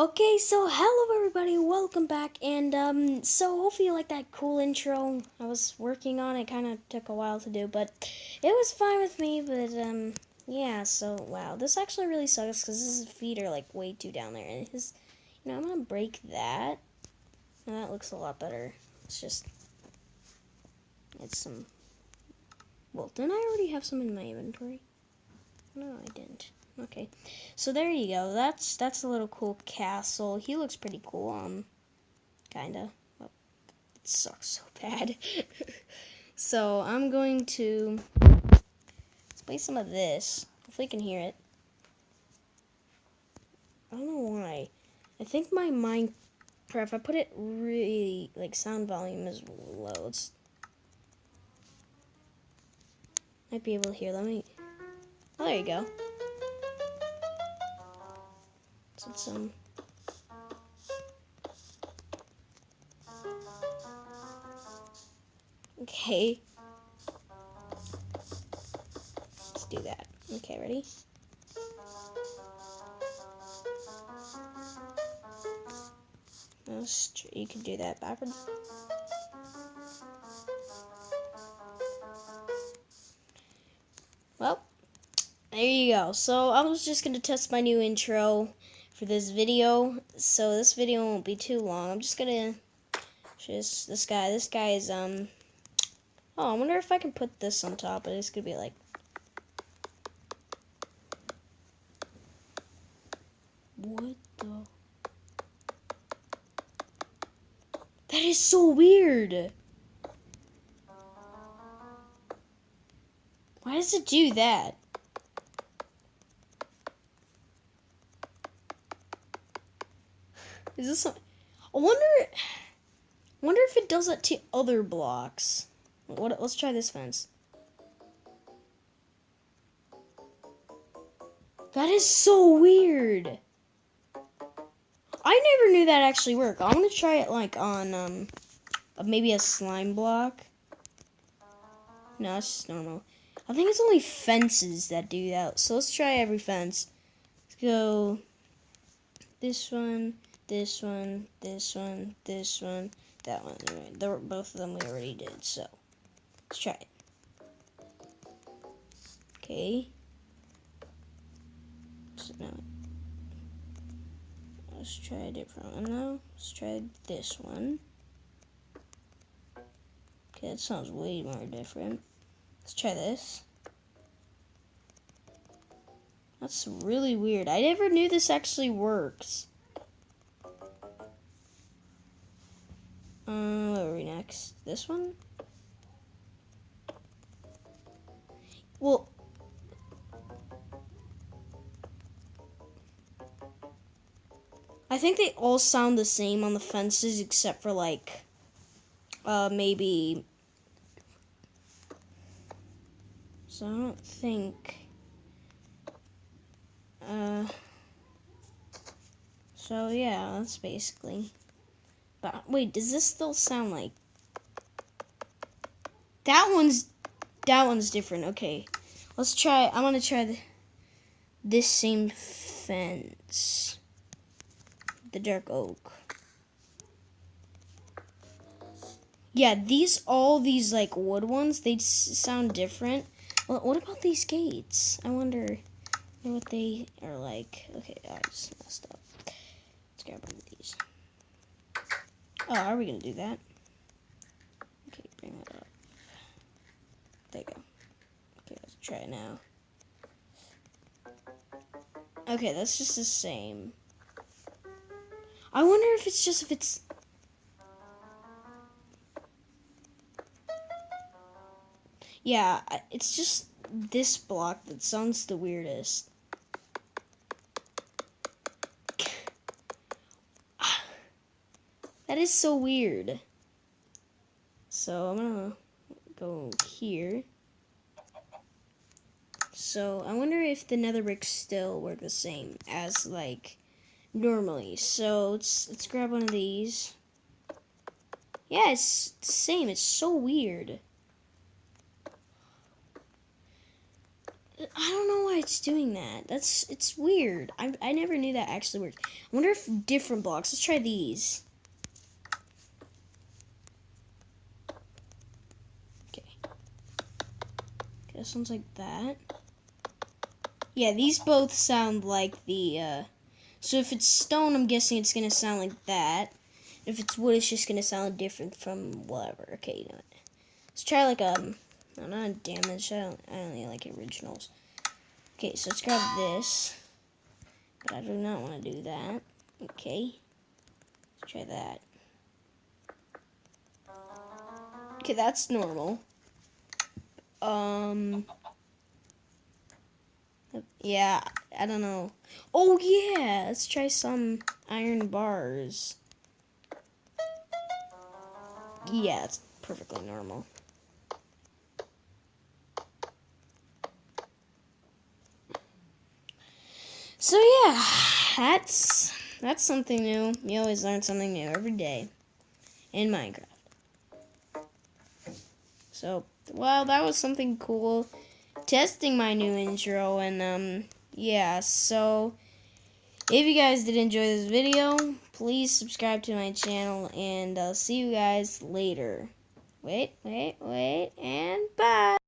Okay, so hello everybody, welcome back, and so hopefully you like that cool intro. I was working on it, kind of took a while to do, but it was fine with me, but yeah, so wow, this actually really sucks, because his feet are like way too down there, and I'm gonna break that. Now that looks a lot better. It's some, well, didn't I already have some in my inventory? No, I didn't. Okay, so there you go. That's a little cool castle. He looks pretty cool. Kinda. Oh, it sucks so bad. So I'm going to let's play some of this. Hopefully you can hear it. I don't know why. I think my Minecraft, if I put it really like sound volume is low. Might be able to hear. Let me. Oh, there you go. So it's okay. Let's do that. Okay, ready? You can do that backwards. Well, there you go. So I was just going to test my new intro for this video. So this video won't be too long. I'm just going to just this guy. This guy is oh, I wonder if I can put this on top, but it's going to be like what the? That is so weird. Why does it do that? Is this? I wonder if it does that to other blocks. What? Let's try this fence. That is so weird. I never knew that actually worked. I'm gonna try it like on maybe a slime block. No, it's just normal. I think it's only fences that do that. So let's try every fence. Let's go this one, this one, this one, this one, that one. Right. Both of them we already did. So let's try it. Okay. So now let's try a different one now. Let's try this one. Okay, that sounds way more different. Let's try this. That's really weird. I never knew this actually works. What are we next? This one? Well, I think they all sound the same on the fences except for like, maybe. So I don't think. So yeah, that's basically. But wait, does this still sound like? That one's different. Okay, let's try. I'm gonna try this same fence, the dark oak. Yeah, all these like wood ones, they sound different. Well, what about these gates? I wonder what they are like. Okay, I just messed up. Let's grab one of these. Oh, are we gonna do that? Okay, bring that up. There you go. Okay, let's try it now. Okay, that's just the same. I wonder if it's. Yeah, it's just this block that sounds the weirdest. That is so weird. So I'm gonna go here. So I wonder if the nether bricks still work the same as like normally. So let's grab one of these. Yeah, it's the same. It's so weird. I don't know why it's doing that. It's weird. I never knew that actually worked. I wonder if different blocks. Let's try these. Okay. That sounds like that. Yeah, these both sound like the, so if it's stone, I'm guessing it's gonna sound like that. If it's wood, it's just gonna sound different from whatever. Okay, you know what? Let's try like, no, not damage. I don't really like originals. Okay, so let's grab this. But I do not want to do that. Okay. Let's try that. Okay, that's normal. Yeah, I don't know. Oh, yeah, let's try some iron bars. Yeah, it's perfectly normal. So, yeah, that's something new. You always learn something new every day in Minecraft. So, well, that was something cool. Testing my new intro, and yeah, so if you guys did enjoy this video, please subscribe to my channel, and I'll see you guys later. Wait, and bye.